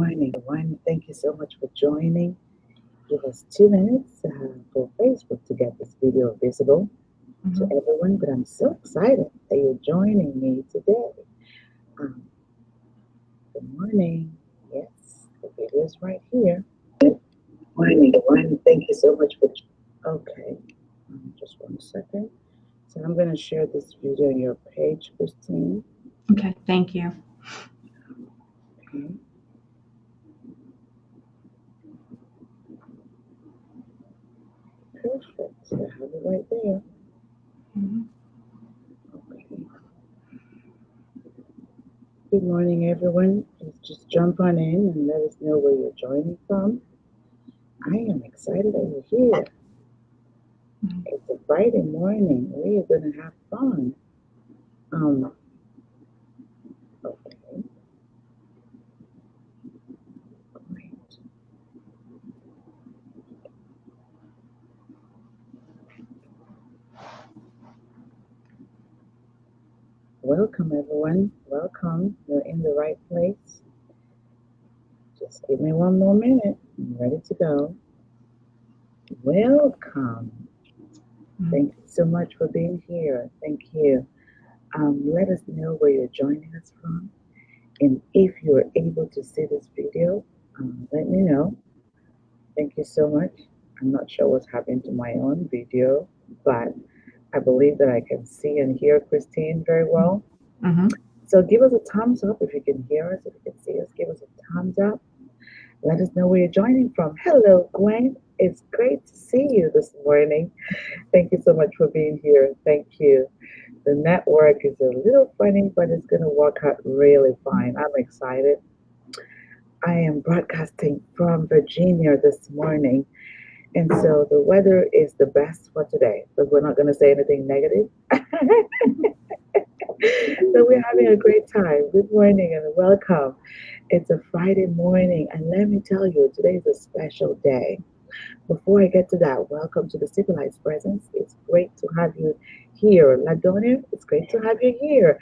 Morning, everyone. Thank you so much for joining. Give us 2 minutes for Facebook to get this video visible to Mhm. everyone. But I'm so excited that you're joining me today. Um, Good morning. Yes, the video is right here. Morning, everyone. Thank you so much for. Okay, just 1 second. So I'm going to share this video on your page, Christine. Okay, thank you. Okay, perfect. So I have it right there. Mhm. Okay. Good morning, everyone. Just jump on in and let us know where you're joining from. I am excited that you're here. Mhm. It's a Friday morning. We are going to have fun. Um, okay, great. Welcome, everyone. Welcome. You're in the right place. Just give me one more minute. I'm ready to go. Welcome. Mhm. Thank you so much for being here. Thank you. Let us know where you're joining us from. And if you're able to see this video, let me know. Thank you so much. I'm not sure what's happened to my own video, but I believe that I can see and hear Christine very well. Mhm. So give us a thumbs up if you can hear us, if you can see us, give us a thumbs up. Let us know where you're joining from. Hello, Gwen. It's great to see you this morning. Thank you so much for being here. Thank you. The network is a little funny, but it's going to work out really fine. I'm excited. I am broadcasting from Virginia this morning. And so the weather is the best for today, but we're not going to say anything negative. So we're having a great time. Good morning and welcome. It's a Friday morning, and let me tell you, today is a special day. Before I get to that, welcome to the Civilized Presence. It's great to have you here. Ladonia, it's great to have you here.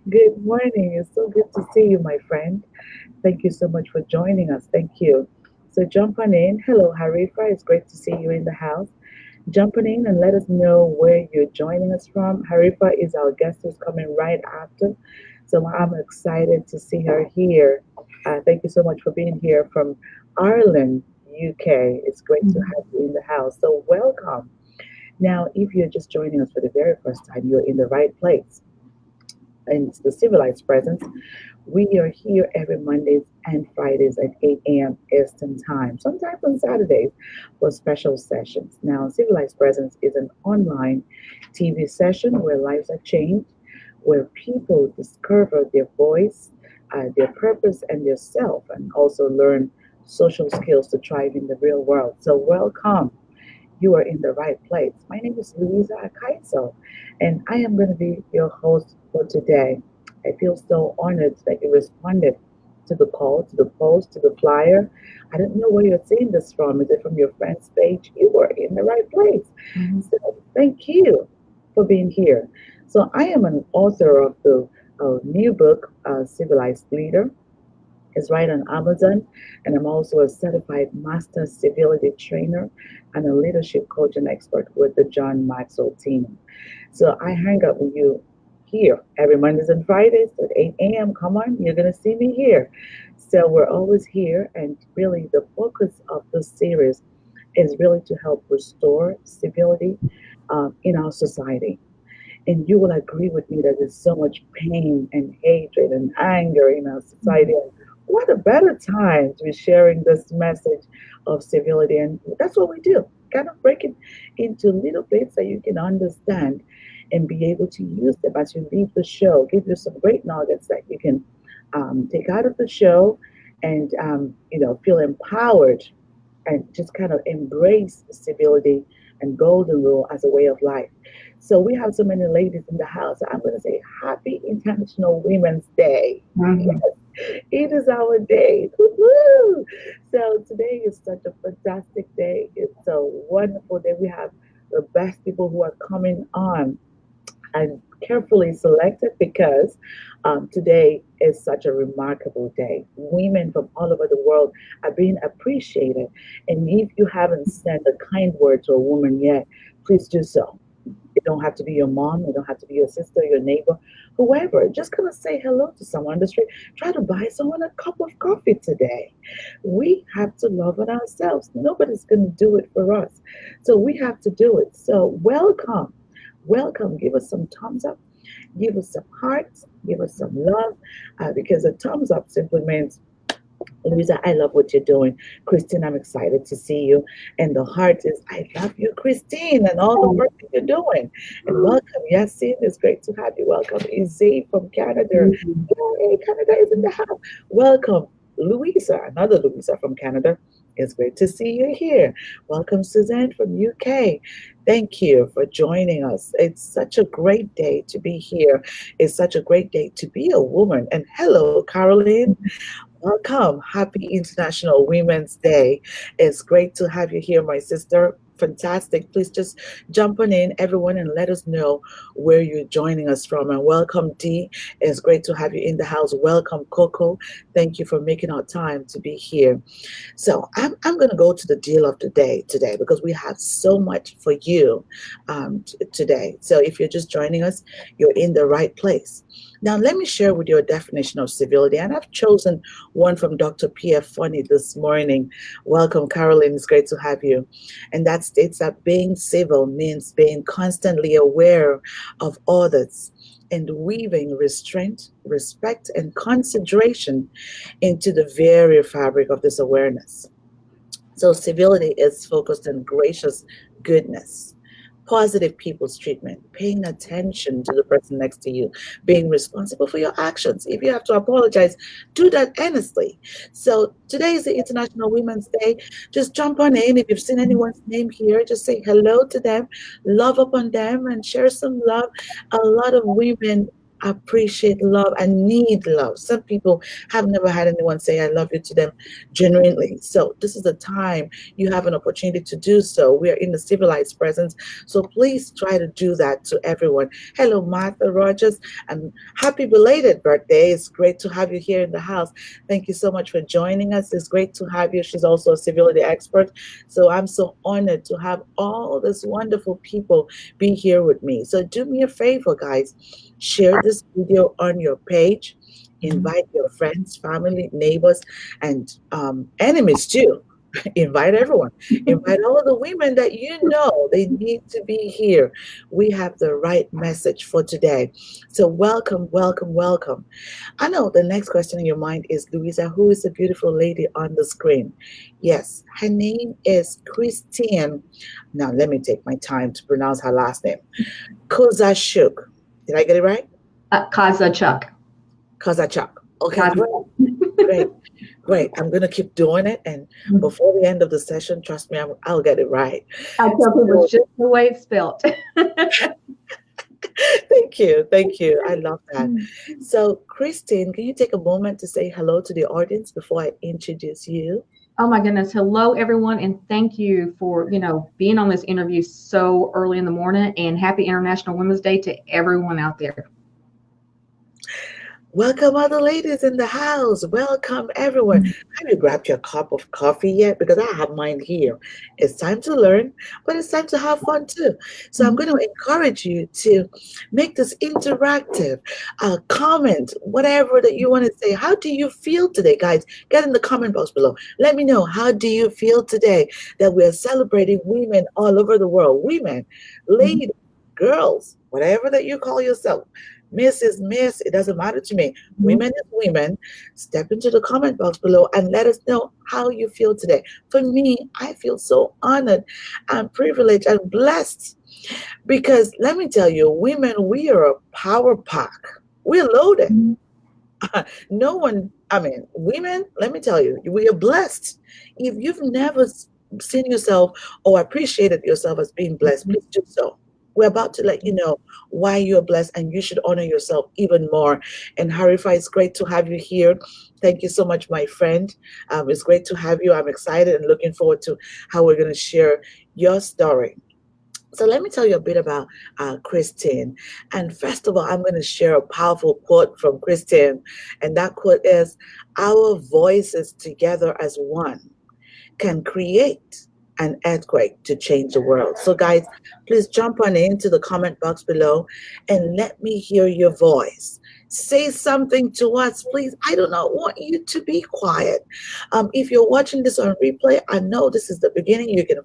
Good morning. It's so good to see you, my friend. Thank you so much for joining us. Thank you. So jump on in. Hello, Harifa. It's great to see you in the house. Jumping in and let us know where you're joining us from. Harifa is our guest who's coming right after. So I'm excited to see her here. Thank you so much for being here from Ireland, UK. It's great to Mhm. have you in the house. So welcome. Now, if you're just joining us for the very first time, you're in the right place. And it's the Civilized Presence. We are here every Mondays and Fridays at 8 a.m. Eastern Time, sometimes on Saturdays for special sessions. Now, Civilized Presence is an online TV session where lives are changed, where people discover their voice, their purpose, and their self, and also learn social skills to thrive in the real world. So, welcome. You are in the right place. My name is Louisa Akaiso, and I am going to be your host for today. I feel so honored that you responded to the call, to the post, to the flyer. I don't know where you're seeing this from. Is it from your friend's page? You are in the right place. Mhm. So thank you for being here. So I am an author of the new book, Civilized Leader. It's right on Amazon. And I'm also a certified master civility trainer and a leadership coach and expert with the John Maxwell team. So I hang out with you here every Mondays and Fridays at 8 a.m. Come on, you're going to see me here. So we're always here. And really, the focus of this series is really to help restore civility in our society. And you will agree with me that there's so much pain and hatred and anger in our society. Mhm. And what a better time to be sharing this message of civility. And that's what we do. Kind of break it into little bits that you can understand and be able to use them as you leave the show. Give you some great nuggets that you can take out of the show and feel empowered and just kind of embrace civility and golden rule as a way of life. So we have so many ladies in the house. I'm going to say Happy International Women's Day. Yes, Mhm. it is our day. Woo-hoo! So today is such a fantastic day. It's a wonderful day. We have the best people who are coming on. and carefully selected because today is such a remarkable day. Women from all over the world are being appreciated. And if you haven't sent a kind word to a woman yet, please do so. It don't have to be your mom. It don't have to be your sister, your neighbor, whoever. Just come and say hello to someone on the street. Try to buy someone a cup of coffee today. We have to love it ourselves. Nobody's going to do it for us. So we have to do it. So welcome. Welcome. Give us some thumbs up. Give us some hearts. Give us some love. Because a thumbs up simply means Louisa, I love what you're doing. Christine, I'm excited to see you. And the heart is, I love you, Christine, and all the work that you're doing. And welcome, Yasin. It's great to have you. Welcome, Izzy from Canada. Yay, Canada is in the house. Welcome, Louisa, another Louisa from Canada. It's great to see you here. Welcome, Suzanne from UK. Thank you for joining us. It's such a great day to be here. It's such a great day to be a woman. And hello, Caroline. Welcome. Happy International Women's Day. It's great to have you here, my sister. Fantastic. Please just jump on in, everyone, and let us know where you're joining us from. And welcome, Dee. It's great to have you in the house. Welcome, Coco. Thank you for making our time to be here. So I'm going to go to the deal of the day today because we have so much for you today. So if you're just joining us, you're in the right place. Now, let me share with you a definition of civility. And I've chosen one from Dr. P.F. Funny this morning. Welcome, Caroline. It's great to have you. And that states that being civil means being constantly aware of others and weaving restraint, respect, and consideration into the very fabric of this awareness. So, civility is focused on gracious goodness, positive people's treatment, paying attention to the person next to you, being responsible for your actions. If you have to apologize, do that honestly. So today is the International Women's Day. Just jump on in. If you've seen anyone's name here, just say hello to them, love upon them, and share some love. A lot of women appreciate love and need love. Some people have never had anyone say I love you to them genuinely. So this is the time you have an opportunity to do so. We are in the civilized presence. So please try to do that to everyone. Hello, Martha Rogers, and happy belated birthday. It's great to have you here in the house. Thank you so much for joining us. It's great to have you. She's also a civility expert. So I'm so honored to have all these wonderful people be here with me. So do me a favor, guys. Share this video on your page. Invite your friends, family, neighbors, and enemies too. Invite everyone. Invite all the women that you know they need to be here. We have the right message for today. So welcome, welcome, welcome. I know the next question in your mind is, Louisa, who is the beautiful lady on the screen? Yes, her name is Christine. Now let me take my time to pronounce her last name. Kozachuk. Did I get it right? Kozachuk. Kozachuk. Okay, great. Great. I'm going to keep doing it. And before the end of the session, trust me, I'll get it right. I tell people it's just the way it's spelled. Thank you. Thank you. I love that. So, Christine, can you take a moment to say hello to the audience before I introduce you? Oh my goodness. Hello, everyone. And thank you for, being on this interview so early in the morning, and happy International Women's Day to everyone out there. Welcome, other ladies in the house. Welcome, everyone. Have you grabbed your cup of coffee yet? Because I have mine here. It's time to learn, but it's time to have fun too. So I'm going to encourage you to make this interactive. Comment, whatever that you want to say. How do you feel today, guys? Get in the comment box below. Let me know, how do you feel today that we're celebrating women all over the world? Women, ladies, girls, whatever that you call yourself. Miss is Miss, it doesn't matter to me. Women is women. Step into the comment box below and let us know how you feel today. For me, I feel so honored and privileged and blessed because let me tell you, women, we are a power pack. We're loaded. No one, women, let me tell you, we are blessed. If you've never seen yourself or appreciated yourself as being blessed, please do so. We're about to let you know why you're blessed, and you should honor yourself even more. And Harifa, it's great to have you here. Thank you so much, my friend. It's great to have you. I'm excited and looking forward to how we're going to share your story. So let me tell you a bit about Christine. And first of all, I'm going to share a powerful quote from Christine. And that quote is, "Our voices together as one can create an earthquake to change the world." So, guys, please jump on into the comment box below and let me hear your voice. Say something to us, please. I do not want you to be quiet. If you're watching this on replay, I know this is the beginning. You can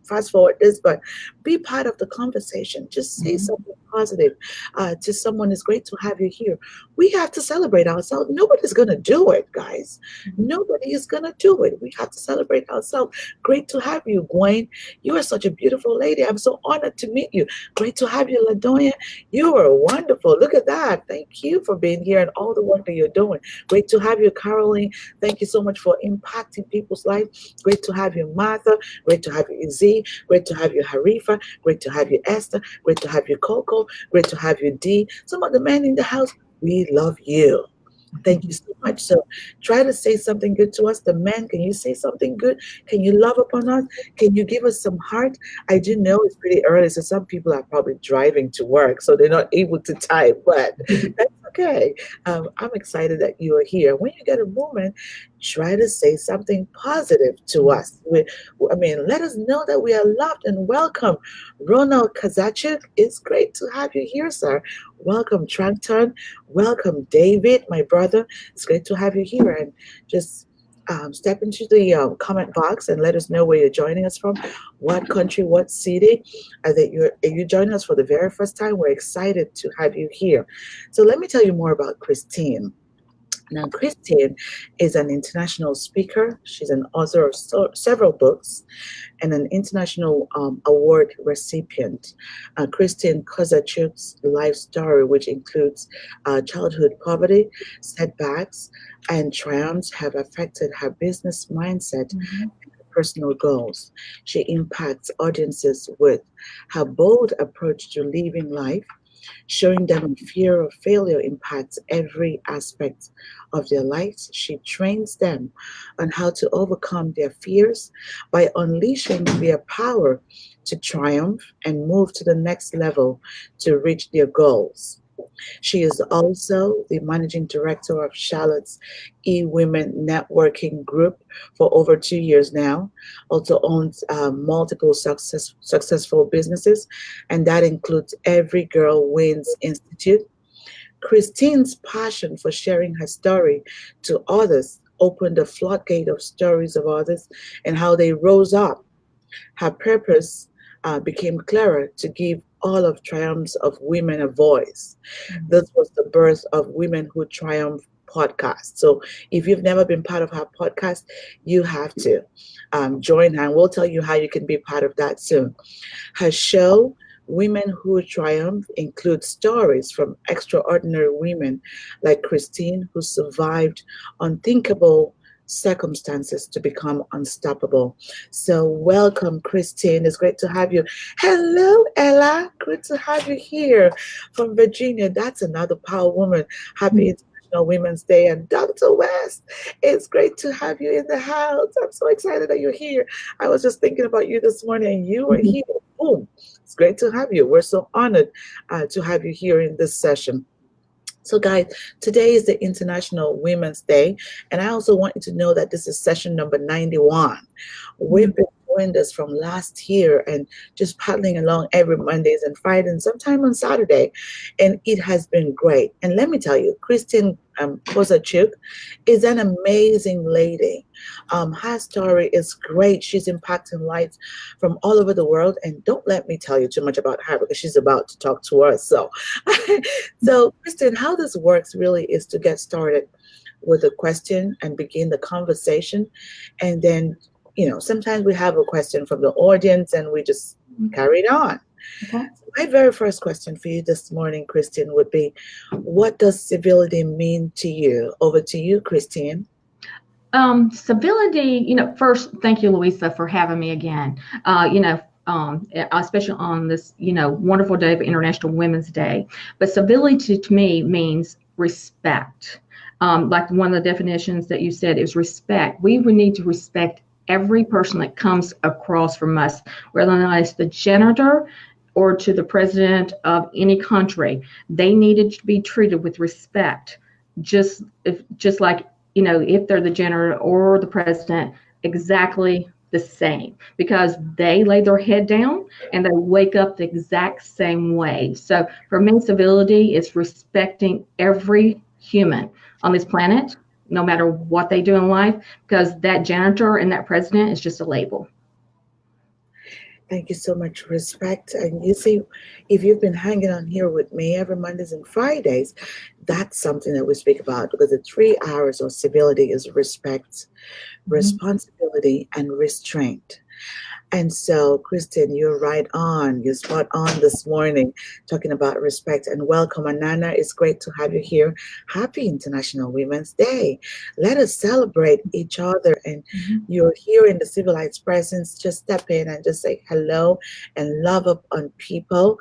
fast forward this, but be part of the conversation. Just say Mhm. something positive to someone. It's great to have you here. We have to celebrate ourselves. Nobody's going to do it, guys. Nobody is going to do it. We have to celebrate ourselves. Great to have you, Gwen. You are such a beautiful lady. I'm so honored to meet you. Great to have you, Ladonia. You are wonderful. Look at that. Thank you for being here and all the work that you're doing. Great to have you, Caroline. Thank you so much for impacting people's life. Great to have you, Martha. Great to have you, Izzy. Great to have you, Harifa. Great to have you, Esther. Great to have you, Coco. Great to have you, Dee. Some of the men in the house, we love you. Thank you so much. So try to say something good to us. The men, can you say something good? Can you love upon us? Can you give us some heart? I do know it's pretty early, so some people are probably driving to work, so they're not able to type, but that's okay. I'm excited that you are here. When you get a moment, try to say something positive to us. I mean, let us know that we are loved and welcome. Ronald Kozachuk, it's great to have you here, sir. Welcome, Trankton. Welcome, David, my brother. It's great to have you here. And just step into the comment box and let us know where you're joining us from, what country, what city. That you're joining us for the very first time. We're excited to have you here. So let me tell you more about Christine. Now, Christine is an international speaker. She's an author of several books and an international award recipient. Christine Kozachuk's life story, which includes childhood poverty, setbacks, and triumphs, have affected her business mindset Mhm. and personal goals. She impacts audiences with her bold approach to living life, showing them fear of failure impacts every aspect of their lives. She trains them on how to overcome their fears by unleashing their power to triumph and move to the next level to reach their goals. She is also the managing director of Charlotte's E-Women Networking Group for over 2 years now. Also owns multiple successful businesses, and that includes Every Girl Wins Institute. Christine's passion for sharing her story to others opened the floodgate of stories of others and how they rose up. Her purpose became clearer to give all of Triumphs of Women a voice. This was the birth of Women Who Triumph podcast. So if you've never been part of her podcast, you have to join her, and we'll tell you how you can be part of that soon. Her show, Women Who Triumph, includes stories from extraordinary women like Christine, who survived unthinkable circumstances to become unstoppable. So, welcome, Christine. It's great to have you. Hello, Ella. Good to have you here from Virginia. That's another power woman. Happy International Women's Day. And Dr. West, it's great to have you in the house. I'm so excited that you're here. I was just thinking about you this morning, and you were here. Boom. It's great to have you. We're so honored to have you here in this session. So, guys, today is the International Women's Day, and I also want you to know that this is session number 91. We've been doing this from last year and just paddling along every Mondays and Fridays, and sometime on Saturday, and it has been great. And let me tell you, Christine Kozachuk is an amazing lady. Her story is great. She's impacting lives from all over the world, and don't let me tell you too much about her because she's about to talk to us. So, so Christine, how this works really is to get started with a question and begin the conversation, and then sometimes we have a question from the audience and we just carry it on. Okay. My very first question for you this morning, Christine, would be, what does civility mean to you? Over to you, Christine. Civility, first, thank you, Louisa, for having me again. Especially on this, wonderful day of International Women's Day. But civility to me means respect. Like one of the definitions that you said is respect. We would need to respect every person that comes across from us, whether or not it's the janitor or to the president of any country, they needed to be treated with respect, just like, if they're the general or the president, exactly the same, because they lay their head down and they wake up the exact same way. So for me, civility is respecting every human on this planet, no matter what they do in life, because that janitor and that president is just a label. Thank you so much, respect. And you see, if you've been hanging on here with me every Mondays and Fridays, that's something that we speak about, because the 3 hours of civility is respect, Mhm. responsibility, and restraint. And so, Kristen, you're right on. You're spot on this morning talking about respect and welcome. Anana, it's great to have you here. Happy International Women's Day. Let us celebrate each other. And Mhm. you're here in the civilized presence. Just step in and just say hello and love up on people.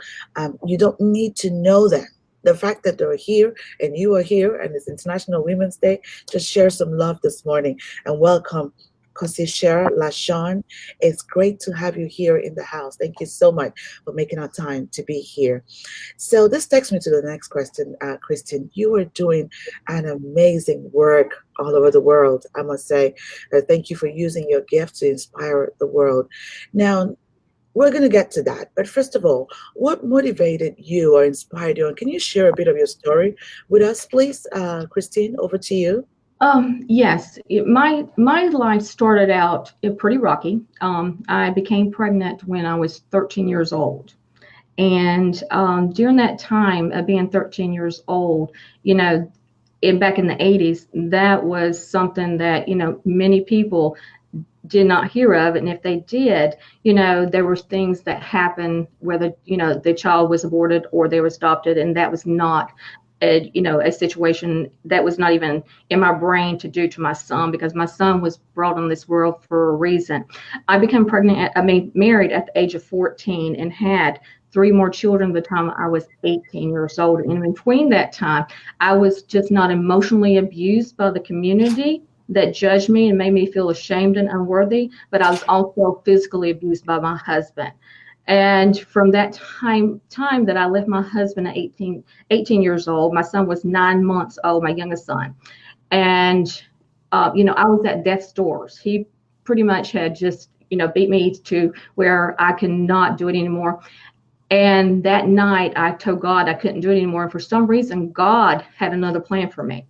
You don't need to know them. The fact that they're here and you are here and it's International Women's Day, just share some love this morning and welcome. Kosishera Lashon, it's great to have you here in the house. Thank you so much for making our time to be here. So this takes me to the next question, Christine. You are doing an amazing work all over the world, I must say. Thank you for using your gift to inspire the world. Now, we're going to get to that. But first of all, what motivated you or inspired you? And can you share a bit of your story with us, please? Christine, over to you. Yes, my life started out pretty rocky. I became pregnant when I was 13 years old. And during that time of being 13 years old, you know, back in the 80s, that was something that, many people did not hear of. And if they did, there were things that happened, whether, the child was aborted or they were adopted, and that was not a situation that was not even in my brain to do to my son, because my son was brought on this world for a reason. I became pregnant, married at the age of 14, and had three more children by the time I was 18 years old. And in between that time, I was just not emotionally abused by the community that judged me and made me feel ashamed and unworthy, but I was also physically abused by my husband. And from that time that I left my husband at 18 years old, my son was 9 months old, my youngest son. And, I was at death's doors. He pretty much had just, beat me to where I could not do it anymore. And that night I told God I couldn't do it anymore. And for some reason, God had another plan for me.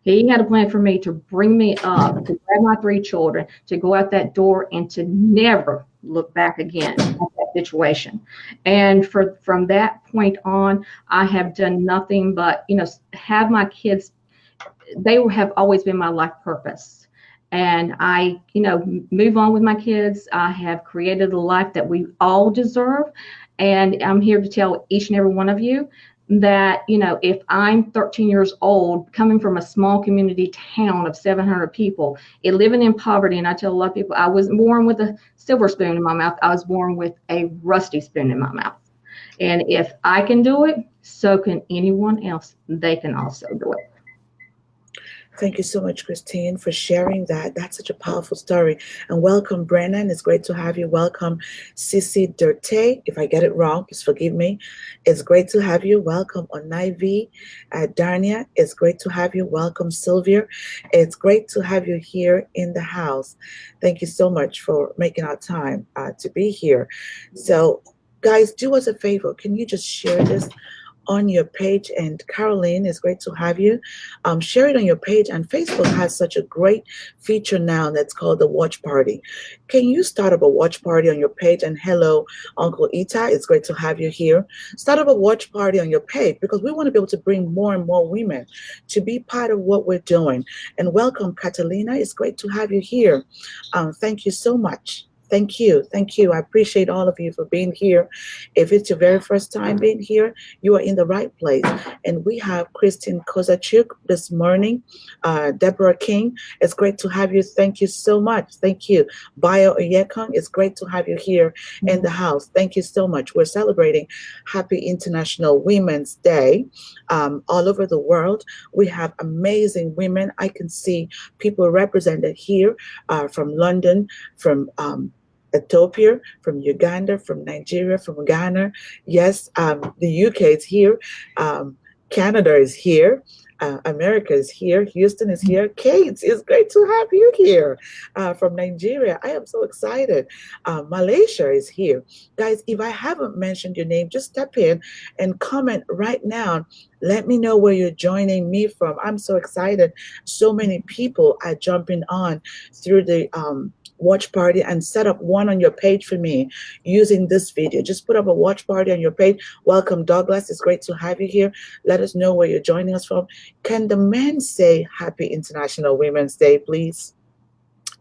He had a plan for me to bring me up, to grab my three children, to go out that door and to never look back again at that situation. And from that point on, I have done nothing but, have my kids. They have always been my life purpose. And I, move on with my kids. I have created a life that we all deserve. And I'm here to tell each and every one of you that, if I'm 13 years old, coming from a small community town of 700 people, and living in poverty, and I tell a lot of people, I wasn't born with a silver spoon in my mouth. I was born with a rusty spoon in my mouth. And if I can do it, so can anyone else. They can also do it. Thank you so much, Christine, for sharing that. That's such a powerful story. And welcome, Brennan. It's great to have you. Welcome, Sissy Dirte. If I get it wrong, please forgive me. It's great to have you. Welcome, Onaivi. Darnia, it's great to have you. Welcome, Sylvia. It's great to have you here in the house. Thank you so much for making our time to be here. So, guys, do us a favor. Can you just share this on your page? And Caroline, it's great to have you. Share it on your page. And Facebook has such a great feature now that's called the watch party. Can you start up a watch party on your page? And hello, Uncle Ita, it's great to have you here. Start up a watch party on your page, because we want to be able to bring more and more women to be part of what we're doing. And welcome, Catalina. It's great to have you here. Thank you so much. Thank you. Thank you. I appreciate all of you for being here. If it's your very first time being here, you are in the right place. And we have Christine Kozachuk this morning, Deborah King. It's great to have you. Thank you so much. Thank you. Bio Oyekong, it's great to have you here in the house. Thank you so much. We're celebrating Happy International Women's Day all over the world. We have amazing women. I can see people represented here from London, from Ethiopia, from Uganda, from Nigeria, from Ghana. Yes, the UK is here. Um, Canada is here. America is here. Houston is here. Kate, it's great to have you here from Nigeria. I am so excited. Malaysia is here. Guys, if I haven't mentioned your name, just step in and comment right now. Let me know where you're joining me from. I'm so excited. So many people are jumping on through the watch party, and set up one on your page for me using this video. Just put up a watch party on your page. Welcome, Douglas. It's great to have you here. Let us know where you're joining us from. Can the men say Happy International Women's Day, please?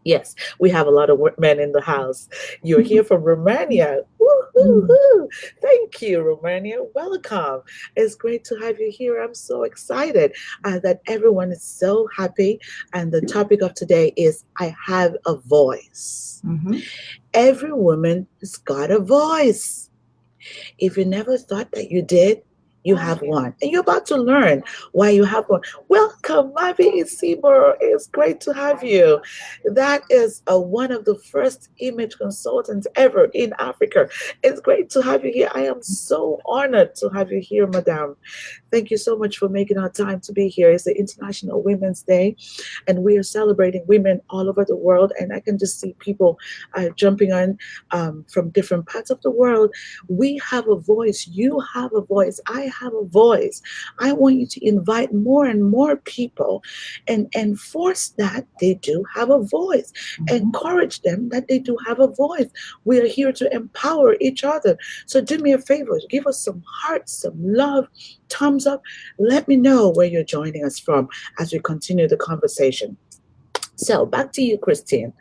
Yes, we have a lot of men in the house. You're here from Romania. Woo-hoo-hoo. Thank you, Romania. Welcome. It's great to have you here. I'm so excited that everyone is so happy. And the topic of today is I have a voice. Mm-hmm. Every woman has got a voice. If you never thought that you did, you have one. And you're about to learn why you have one. Welcome, Mavi Isibor. It's great to have you. That is one of the first image consultants ever in Africa. It's great to have you here. I am so honored to have you here, Madame. Thank you so much for making our time to be here. It's the International Women's Day, and we are celebrating women all over the world. And I can just see people jumping on from different parts of the world. We have a voice. You have a voice. I have a voice. I want you to invite more and more people and enforce that they do have a voice. Mm-hmm. Encourage them that they do have a voice. We are here to empower each other. So do me a favor. Give us some hearts, some love, thumbs up. Let me know where you're joining us from as we continue the conversation. So back to you, Christine.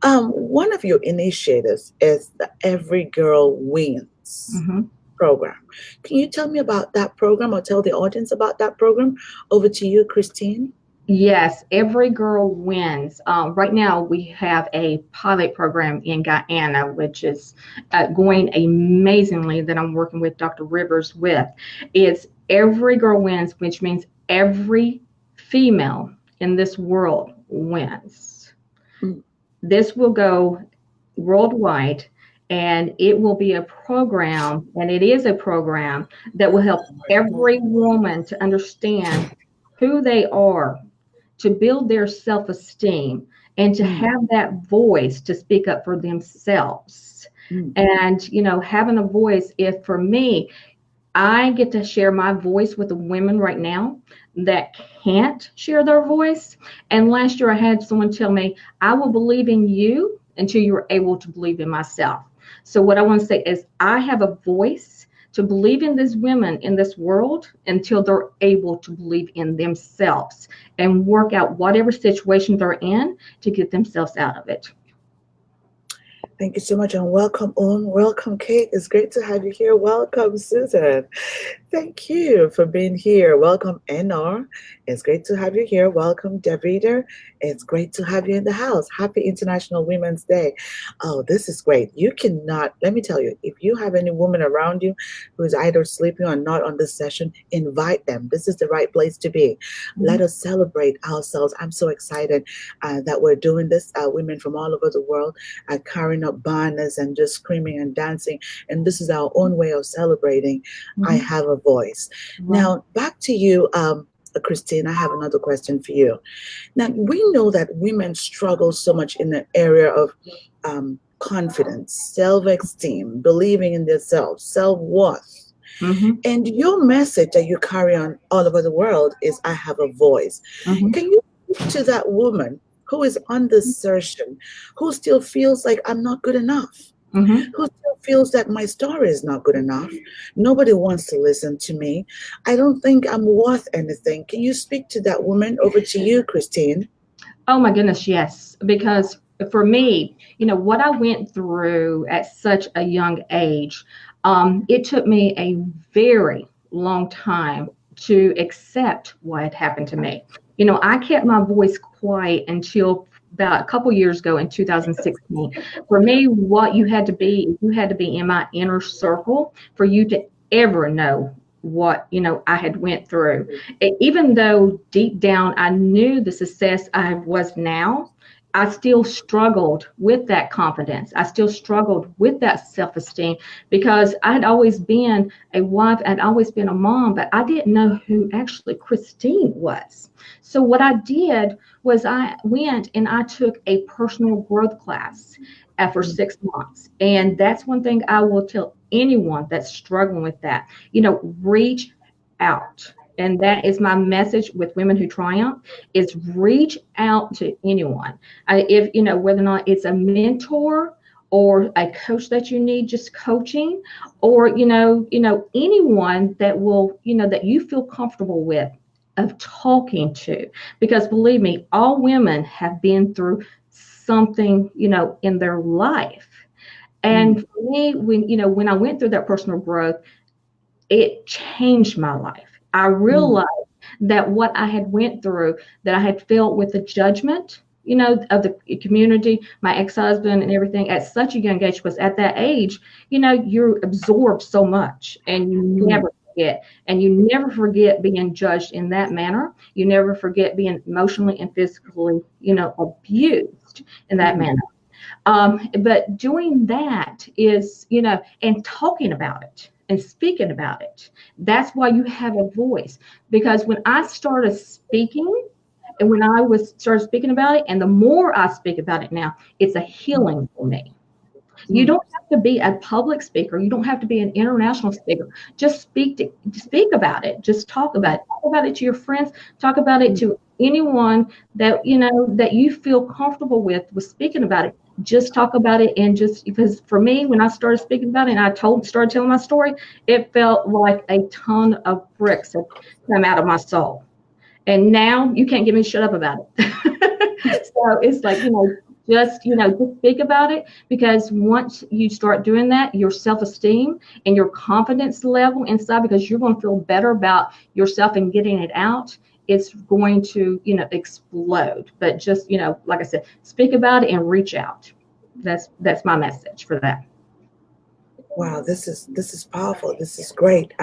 One of your initiatives is the Every Girl Wins program. Can you tell me about that program, or tell the audience about that program? Over to you, Christine. Yes, Every Girl Wins. Right now, we have a pilot program in Guyana, which is going amazingly, that I'm working with Dr. Rivers with. It's Every Girl Wins, which means every female in this world wins. Mm. This will go worldwide, and it will be a program, and it is a program that will help every woman to understand who they are, to build their self-esteem, and to have that voice to speak up for themselves. And, you know, having a voice, if for me, I get to share my voice with the women right now that can't share their voice. And last year I had someone tell me, I will believe in you until you're able to believe in myself. So what I want to say is I have a voice to believe in these women in this world until they're able to believe in themselves and work out whatever situation they're in to get themselves out of it. Thank you so much, and welcome, welcome, Kate. It's great to have you here. Welcome, Susan. Thank you for being here. Welcome, NR. It's great to have you here. Welcome, Davida. It's great to have you in the house. Happy International Women's Day. Oh, this is great. You cannot, let me tell you, if you have any woman around you who is either sleeping or not on this session, invite them. This is the right place to be. Let us celebrate ourselves. I'm so excited that we're doing this. Women from all over the world are carrying up banners and just screaming and dancing. And this is our own way of celebrating. I have a voice. Now, back to you, Christine. I have another question for you. Now, we know that women struggle so much in the area of confidence, self-esteem, believing in themselves, self-worth. And your message that you carry on all over the world is I have a voice. Can you speak to that woman who is on this searching, who still feels like I'm not good enough, who still feels that my story is not good enough? Nobody wants to listen to me. I don't think I'm worth anything. Can you speak to that woman? Over to you, Christine. Oh my goodness, yes. Because for me, you know, what I went through at such a young age, it took me a very long time to accept what had happened to me. You know, I kept my voice quiet until about a couple years ago in 2016. For me, what you had to be in my inner circle for you to ever know what, you know, I had went through. Even though deep down I knew the success I was now, I still struggled with that confidence. I still struggled with that self-esteem because I had always been a wife, I'd always been a mom, but I didn't know who actually Christine was. So what I did was I went and I took a personal growth class for 6 months. And that's one thing I will tell anyone that's struggling with that. Reach out. And that is my message with Women Who Triumph is reach out to anyone. If whether or not it's a mentor or a coach that you need just coaching, or anyone that will that you feel comfortable with of talking to, because believe me, all women have been through something in their life. And for me, when I went through that personal growth, it changed my life. I realized that what I had went through, that I had felt with the judgment, of the community, my ex-husband and everything at such a young age, because at that age, you're absorbed so much and you never forget. And you never forget being judged in that manner. You never forget being emotionally and physically, abused in that manner. But doing that is, and talking about it and speaking about it. That's why you have a voice. Because when I started speaking, and when I started speaking about it, and the more I speak about it now, it's a healing for me. You don't have to be a public speaker. You don't have to be an international speaker. Just speak about it. Just talk about it. Talk about it to your friends. Talk about it to anyone that that you feel comfortable with speaking about it. Just talk about it, and just because for me, when I started speaking about it and I started telling my story, it felt like a ton of bricks had come out of my soul. And now you can't get me to shut up about it. So it's like, just speak about it, because once you start doing that, your self-esteem and your confidence level inside, because you're going to feel better about yourself and getting it out, it's going to explode. But just like I said, speak about it and reach out. That's my message for that. Wow, this is powerful. This is great.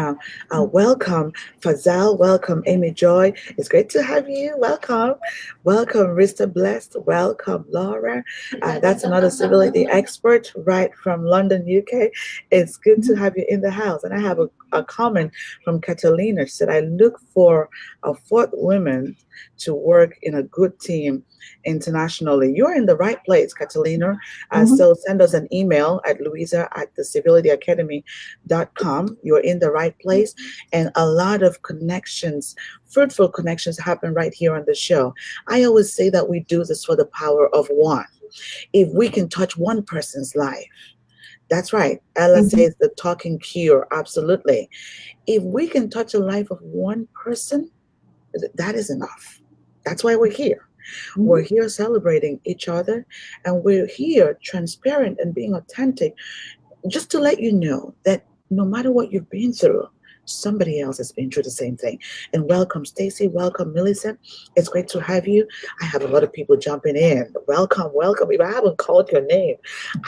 Welcome, Fazal. Welcome, Amy Joy. It's great to have you. Welcome, Rista Blessed. Welcome, Laura. That's another civility expert right from London, UK. It's good to have you in the house. And I have a comment from Catalina. She said, "I look for a fourth woman to work in a good team internationally." You're in the right place, Catalina. So send us an email at louisa@thecivilityacademy.com. You're in the right place. And a lot of connections, fruitful connections happen right here on the show. I always say that we do this for the power of one. If we can touch one person's life, that's right. Ella says the talking cure. Absolutely. If we can touch the life of one person, that is enough. That's why we're here. We're here celebrating each other, and we're here transparent and being authentic, just to let you know that no matter what you've been through, somebody else has been through the same thing. And welcome, Stacy. Welcome, Millicent. It's great to have you. I have a lot of people jumping in. Welcome. If I haven't called your name,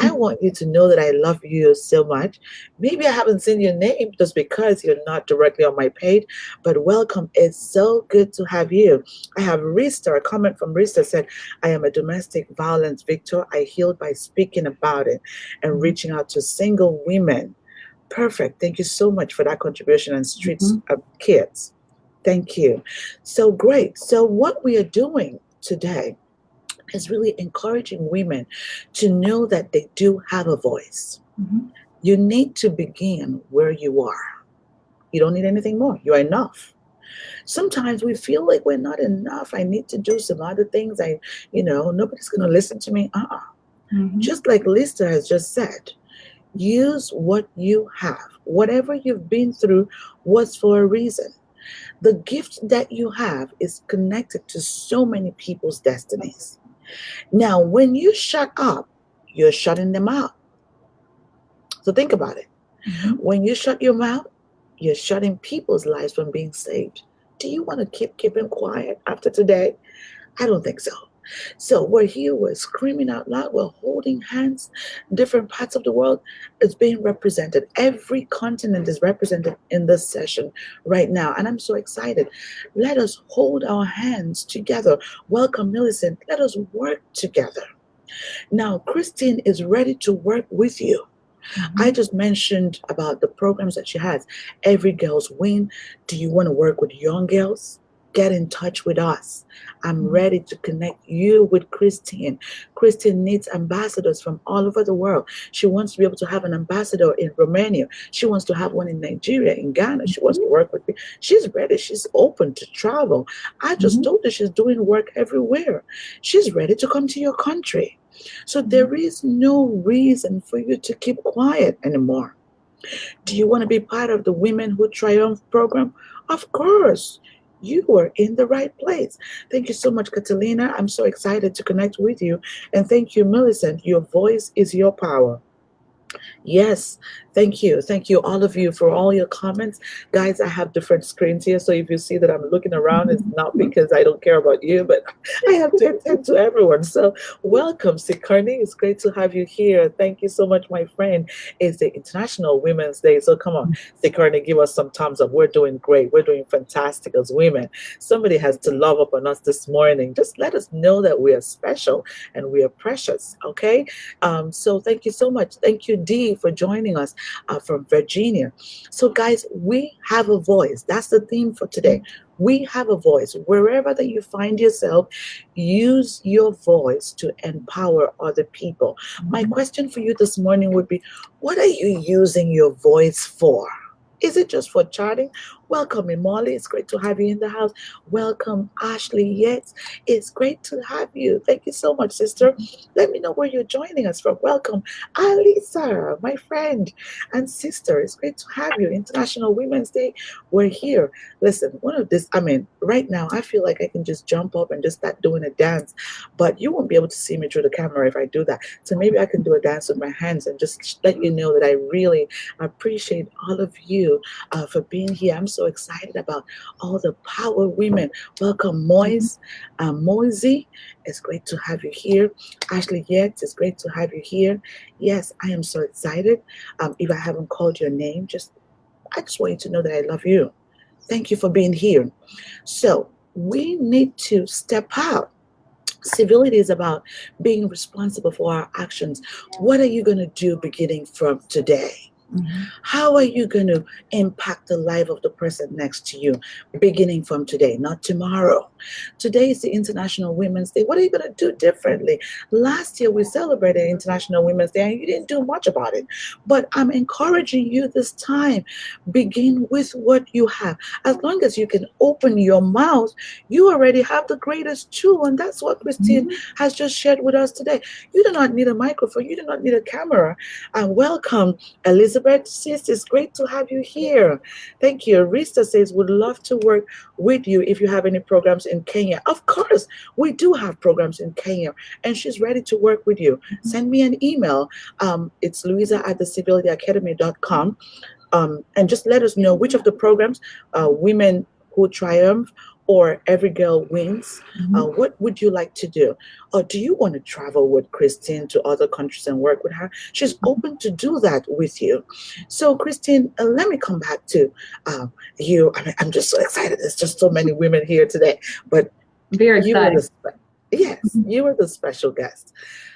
I want you to know that I love you so much. Maybe I haven't seen your name just because you're not directly on my page, but welcome. It's so good to have you. I have Rista. A comment from Rista said, "I am a domestic violence victim. I healed by speaking about it and reaching out to single women." Perfect. Thank you so much for that contribution on Streets of Kids. Thank you. So great. So what we are doing today is really encouraging women to know that they do have a voice. You need to begin where you are. You don't need anything more. You are enough. Sometimes we feel like we're not enough. I need to do some other things. Nobody's going to listen to me. Just like Lisa has just said, use what you have. Whatever you've been through was for a reason. The gift that you have is connected to so many people's destinies. Now, when you shut up, you're shutting them out. So think about it. When you shut your mouth, you're shutting people's lives from being saved. Do you want to keep quiet after today? I don't think so. So we're here, we're screaming out loud, we're holding hands. Different parts of the world is being represented. Every continent is represented in this session right now. And I'm so excited. Let us hold our hands together. Welcome, Millicent. Let us work together. Now, Christine is ready to work with you. I Mhm. just mentioned about the programs that she has. Every Girl's Win. Do you want to work with young girls? Get in touch with us. I'm Mhm. ready to connect you with Christine. Christine needs ambassadors from all over the world. She wants to be able to have an ambassador in Romania. She wants to have one in Nigeria, in Ghana. She wants to work with me. She's ready. She's open to travel. I just Mhm. told her she's doing work everywhere. She's ready to come to your country. So Mhm. there is no reason for you to keep quiet anymore. Do you want to be part of the Women Who Triumph program? Of course. You are in the right place. Thank you so much, Catalina. I'm so excited to connect with you. And thank you, Millicent. Your voice is your power. Yes, thank you. Thank you, all of you, for all your comments. Guys, I have different screens here. So if you see that I'm looking around, it's not because I don't care about you, but I have to attend to everyone. So welcome, Sikarni. It's great to have you here. Thank you so much, my friend. It's the International Women's Day. So come on, Sikarni, give us some thumbs up. We're doing great. We're doing fantastic as women. Somebody has to love up on us this morning. Just let us know that we are special and we are precious. Okay. So thank you so much. Thank you, Dee, for joining us from Virginia. So, guys, we have a voice. That's the theme for today. We have a voice. Wherever that you find yourself, use your voice to empower other people. My Mhm. question for you this morning would be, what are you using your voice for? Is it just for chatting? Welcome, Molly. It's great to have you in the house. Welcome, Ashley. Yes, it's great to have you. Thank you so much, sister. Let me know where you're joining us from. Welcome, Alisa, my friend and sister. It's great to have you. International Women's Day. We're here. Listen, one of this, I mean, right now, I feel like I can just jump up and just start doing a dance, but you won't be able to see me through the camera if I do that. So maybe I can do a dance with my hands and just let you know that I really appreciate all of you for being here. I'm so excited about all the power women. Welcome, Mhm. Moise, Moisey. It's great to have you here. Ashley Yates, it's great to have you here. Yes, I am so excited. If I haven't called your name, I just want you to know that I love you. Thank you for being here. So we need to step out. Civility is about being responsible for our actions. What are you going to do beginning from today? Mhm. How are you going to impact the life of the person next to you beginning from today, not tomorrow? Today is the International Women's Day. What are you going to do differently? Last year we celebrated International Women's Day and you didn't do much about it. But I'm encouraging you this time. Begin with what you have. As long as you can open your mouth, you already have the greatest tool. And that's what Christine Mhm. has just shared with us today. You do not need a microphone, you do not need a camera. And welcome. Elizabeth says it's great to have you here. Thank you. Rista says would love to work with you if you have any programs in Kenya. Of course, we do have programs in Kenya, and she's ready to work with you. Send me an email. It's Louisa at thecivilityacademy.com. And just let us know which of the programs, Women Who Triumph or Every Girl Wins, Mhm. what would you like to do? Or do you want to travel with Christine to other countries and work with her? She's open to do that with you. So, Christine, let me come back to you. I mean, I'm just so excited. There's just so many women here today, but Very you were exciting. the yes, Mhm. you were the special guest.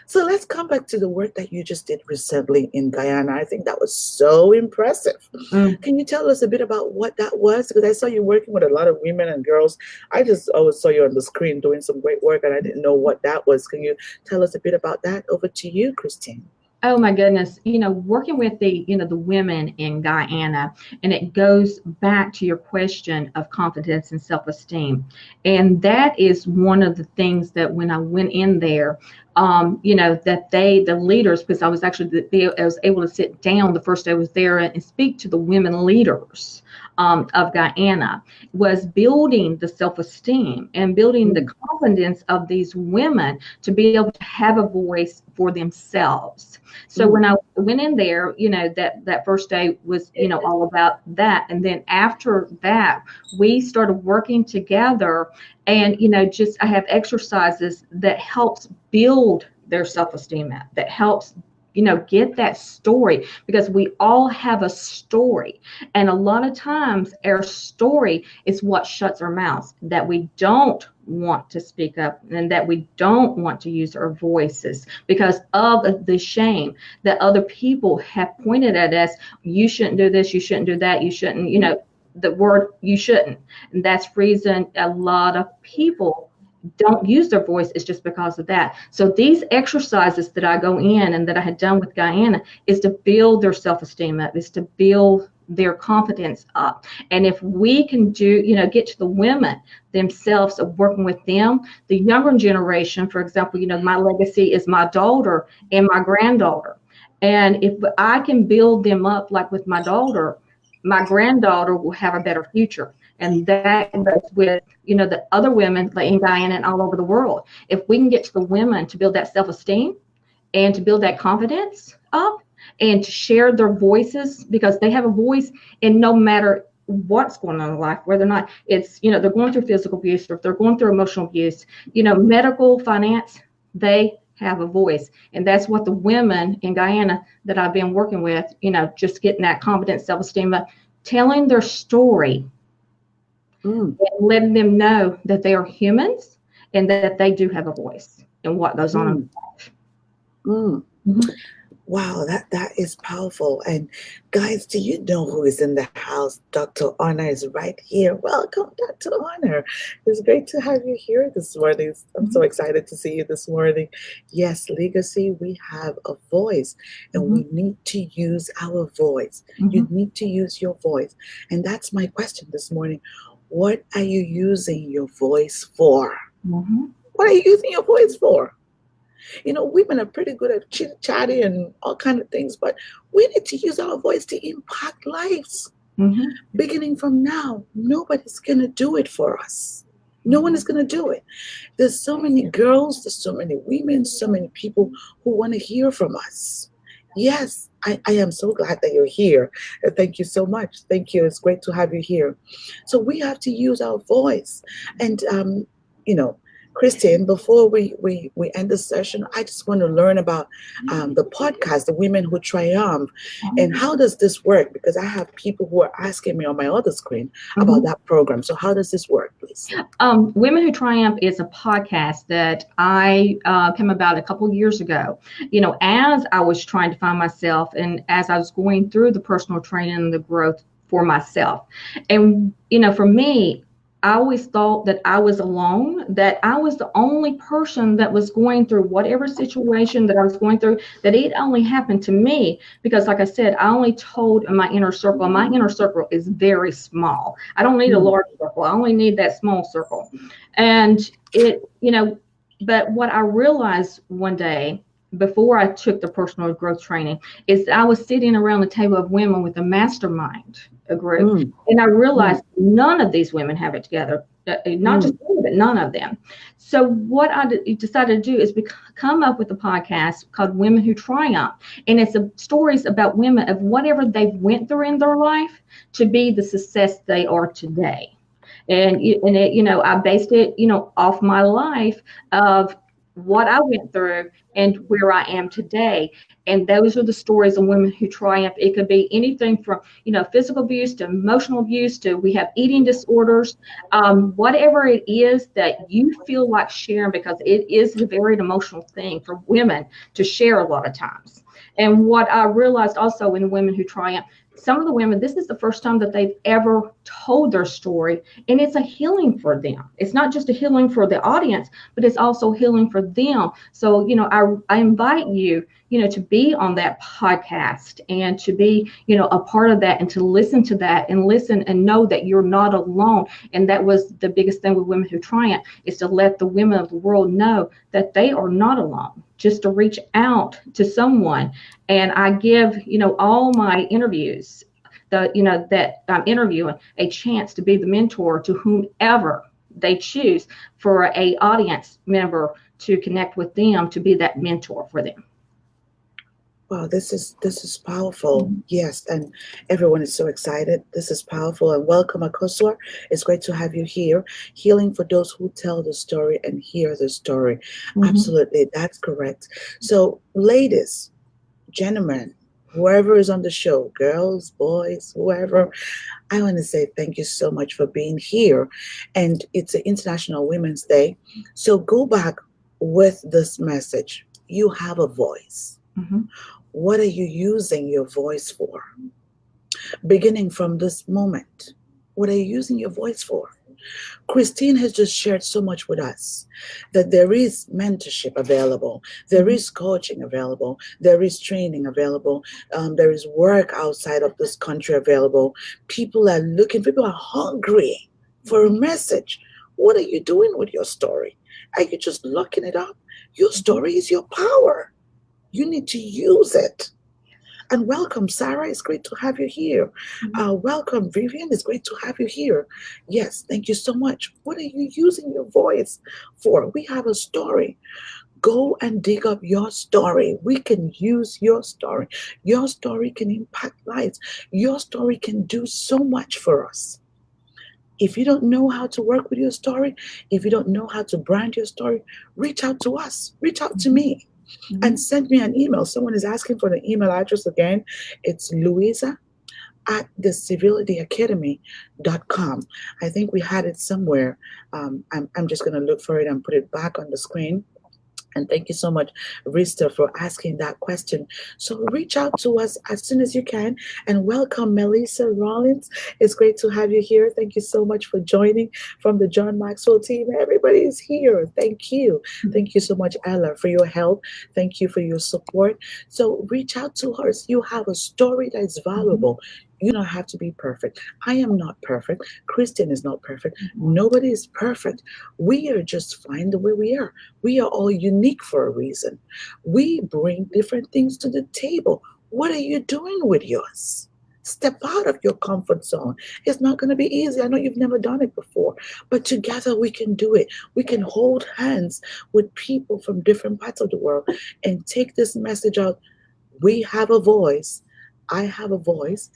So let's come back to the work that you just did recently in Guyana. I think that was so impressive. Mm. Can you tell us a bit about what that was? Because I saw you working with a lot of women and girls. I just always saw you on the screen doing some great work, and I didn't know what that was. Can you tell us a bit about that? Over to you, Christine. Oh my goodness, working with the women in Guyana, and it goes back to your question of confidence and self-esteem. And that is one of the things that when I went in there, that the leaders, because I was actually, I was able to sit down the first day I was there and speak to the women leaders of Guyana, was building the self-esteem and building the Mm, confidence of these women to be able to have a voice for themselves. So when mm, I went in there, that first day was, all about that. And then after that, we started working together And, just I have exercises that helps build their self-esteem up, that helps, get that story, because we all have a story. And a lot of times our story is what shuts our mouths, that we don't want to speak up and that we don't want to use our voices because of the shame that other people have pointed at us. You shouldn't do this, you shouldn't do that, you shouldn't, the word you shouldn't. And that's reason a lot of people don't use their voice, is just because of that. So these exercises that I go in and that I had done with Guyana is to build their self-esteem up, is to build their confidence up. And if we can do, get to the women themselves, of working with them, the younger generation, for example, my legacy is my daughter and my granddaughter. And if I can build them up, like with my daughter, my granddaughter will have a better future. And that goes with, the other women like in Guyana and all over the world. If we can get to the women to build that self-esteem and to build that confidence up and to share their voices, because they have a voice, and no matter what's going on in life, whether or not it's, they're going through physical abuse, or if they're going through emotional abuse, medical, finance, they have a voice. And that's what the women in Guyana that I've been working with, just getting that confidence, self-esteem, telling their story, and letting them know that they are humans and that they do have a voice and what goes on in life. Mm-hmm. Wow, that is powerful. And guys, do you know who is in the house? Dr. Honor is right here. Welcome, Dr. Honor. It's great to have you here this morning. I'm so excited to see you this morning. Yes, Legacy, we have a voice, and we need to use our voice. You need to use your voice. And that's my question this morning. What are you using your voice for? What are you using your voice for? Women are pretty good at chit-chatting and all kinds of things, but we need to use our voice to impact lives. Beginning from now, nobody's going to do it for us. No one is going to do it. There's so many girls, there's so many women, so many people who want to hear from us. Yes, I am so glad that you're here. Thank you so much. Thank you. It's great to have you here. So we have to use our voice. And, Christine, before we end the session, I just want to learn about the podcast, The Women Who Triumph, and how does this work? Because I have people who are asking me on my other screen about that program. So how does this work, please? Women Who Triumph is a podcast that I came about a couple years ago. As I was trying to find myself and as I was going through the personal training and the growth for myself. And, for me, I always thought that I was alone, that I was the only person that was going through whatever situation that I was going through, that it only happened to me. Because like I said, I only told in my inner circle, and my inner circle is very small. I don't need a large circle. I only need that small circle. And but what I realized one day before I took the personal growth training is I was sitting around the table of women with a mastermind, a group, and I realized none of these women have it together. Not just women, but none of them. So what I decided to do is come up with a podcast called Women Who Triumph. And it's stories about women of whatever they've went through in their life to be the success they are today. And I based it, off my life of what I went through and where I am today. And those are the stories of women who triumph. It could be anything from, physical abuse to emotional abuse to we have eating disorders, whatever it is that you feel like sharing, because it is a very emotional thing for women to share a lot of times. And what I realized also in Women Who Triumph, some of the women, this is the first time that they've ever told their story, and it's a healing for them. It's not just a healing for the audience, but it's also healing for them. So, I invite you, to be on that podcast and to be, a part of that and to listen to that and listen and know that you're not alone. And that was the biggest thing with Women Who Triumph, is to let the women of the world know that they are not alone, just to reach out to someone. And I give, all my interviews, that I'm interviewing, a chance to be the mentor to whomever they choose for a audience member to connect with them, to be that mentor for them. Wow, this is powerful. Mhm. Yes, and everyone is so excited. This is powerful, and welcome, Akosua. It's great to have you here. Healing for those who tell the story and hear the story. Mhm. Absolutely, that's correct. So, ladies, gentlemen, whoever is on the show, girls, boys, whoever, I want to say thank you so much for being here. And it's an International Women's Day. So go back with this message. You have a voice. Mhm. What are you using your voice for? Beginning from this moment, what are you using your voice for? Christine has just shared so much with us that there is mentorship available, there Mhm. is coaching available, there is training available, there is work outside of this country available. People are looking, people are hungry for a Mhm. message. What are you doing with your story? Are you just locking it up? Your Mhm. story is your power. You need to use it. And welcome, Sarah. It's great to have you here. Mhm. Welcome, Vivian. It's great to have you here. Yes, thank you so much. What are you using your voice for? We have a story. Go and dig up your story. We can use your story. Your story can impact lives. Your story can do so much for us. If you don't know how to work with your story, if you don't know how to brand your story, reach out to us. Reach out to Mhm. me and Mhm. send me an email. Someone is asking for the email address again. It's Louisa at the civilityacademy.com. I think we had it somewhere. I'm just going to look for it and put it back on the screen. And thank you so much, Rista, for asking that question. So reach out to us as soon as you can. And welcome, Melissa Rollins. It's great to have you here. Thank you so much for joining from the John Maxwell team. Everybody is here. Thank you. Mhm. Thank you so much, Ella, for your help. Thank you for your support. So reach out to us. You have a story that is Mhm. valuable. You don't have to be perfect. I am not perfect. Christian is not perfect. Mhm. Nobody is perfect. We are just fine the way we are. We are all unique for a reason. We bring different things to the table. What are you doing with yours? Step out of your comfort zone. It's not going to be easy. I know you've never done it before, but together we can do it. We can hold hands with people from different parts of the world and take this message out. We have a voice. I have a voice.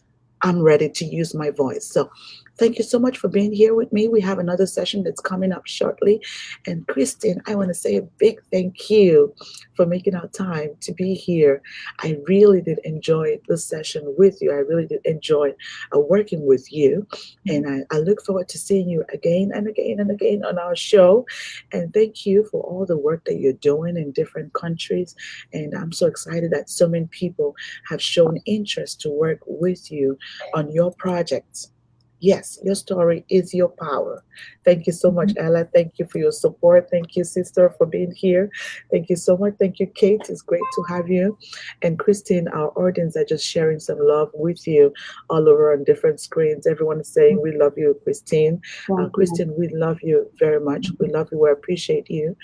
I'm ready to use my voice. So, thank you so much for being here with me. We have another session that's coming up shortly. And, Christine, I want to say a big thank you for making our time to be here. I really did enjoy this session with you. I really did enjoy working with you. And Mhm. I look forward to seeing you again and again and again on our show. And thank you for all the work that you're doing in different countries. And I'm so excited that so many people have shown interest to work with you on your projects. Yes, your story is your power. Thank you so much, Mhm. Ella. Thank you for your support. Thank you, sister, for being here. Thank you so much. Thank you, Kate. It's great to have you. And Christine, our audience are just sharing some love with you all over on different screens. Everyone is saying, we love you, Christine. Thank you. Christine, we love you very much. We Mhm. love you. We appreciate you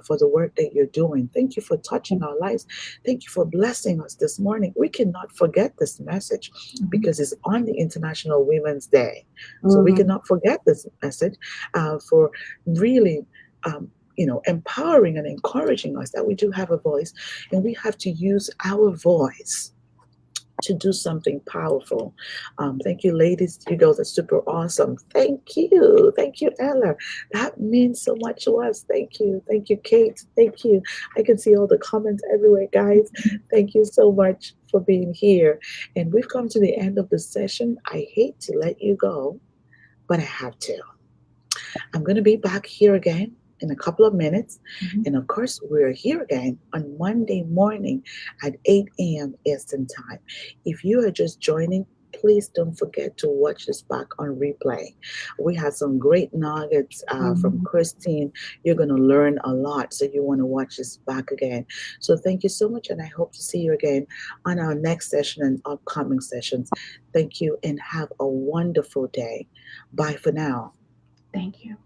for the work that you're doing. Thank you for touching our lives. Thank you for blessing us this morning. We cannot forget this message Mhm. because it's on the International Women's Day. So we Mhm. cannot forget this message for really. Empowering and encouraging us that we do have a voice and we have to use our voice to do something powerful. Thank you, ladies. You girls are super awesome. Thank you. Thank you, Ella. That means so much to us. Thank you. Thank you, Kate. Thank you. I can see all the comments everywhere, guys. Thank you so much for being here. And we've come to the end of the session. I hate to let you go, but I have to. I'm going to be back here again in a couple of minutes. Mhm. And of course, we're here again on Monday morning at 8 a.m. Eastern Time. If you are just joining, please don't forget to watch this back on replay. We had some great nuggets from Mhm. Christine. You're going to learn a lot, so you want to watch this back again. So thank you so much, and I hope to see you again on our next session and upcoming sessions. Thank you, and have a wonderful day. Bye for now. Thank you.